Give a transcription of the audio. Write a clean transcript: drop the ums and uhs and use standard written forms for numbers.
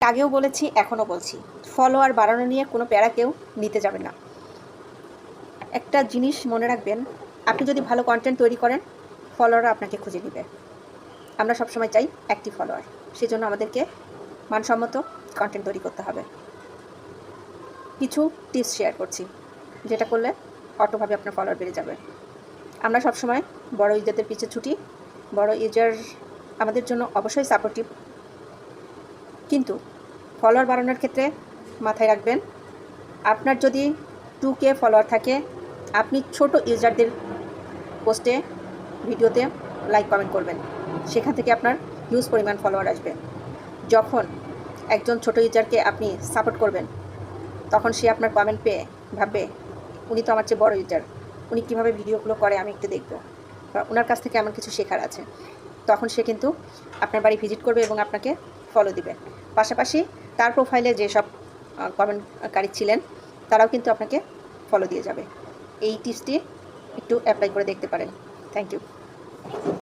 আগেও বলেছি, এখনও বলছি, ফলোয়ার বাড়ানো নিয়ে কোনো প্যারা কেউ নিতে যাবে না। একটা জিনিস মনে রাখবেন, আপনি যদি ভালো কন্টেন্ট তৈরি করেন, ফলোয়াররা আপনাকে খুঁজে নেবে। আমরা সবসময় চাই অ্যাক্টিভ ফলোয়ার, সেজন্য আমাদেরকে মানসম্মত কন্টেন্ট তৈরি করতে হবে। কিছু টিপস শেয়ার করছি, যেটা করলে অটোভাবে আপনার ফলোয়ার বেড়ে যাবে। আমরা সবসময় বড় ইউজারদের পিছে ছুটি, বড় ইউজার আমাদের জন্য অবশ্যই সাপোর্টিভ, কিন্তু ফলোয়ার বাড়ানোর ক্ষেত্রে মাথায় রাখবেন, আপনার যদি 2K ফলোয়ার থাকে, আপনি ছোট ইউজারদের পোস্টে, ভিডিওতে লাইক কমেন্ট করবেন, সেখান থেকে আপনার হিউজ পরিমাণ ফলোয়ার আসবে। যখন একজন ছোট ইউজারকে আপনি সাপোর্ট করবেন, তখন সে আপনার কমেন্ট পেয়ে ভাববে, উনি তো আমার চেয়ে বড় ইউজার, উনি কীভাবে ভিডিওগুলো করে আমি একটু দেখব, বা ওনার কাছ থেকে আমার কিছু শেখার আছে। তখন সে কিন্তু আপনার বাড়ি ভিজিট করবে এবং আপনাকে ফলো দিবে। পাশাপাশি তার প্রোফাইলে যেসব কমেন্টকারী ছিলেন, তারাও কিন্তু আপনাকে ফলো দিয়ে যাবে। এই টিপসটি একটু অ্যাপ্লাই করে দেখতে পারেন। Thank you.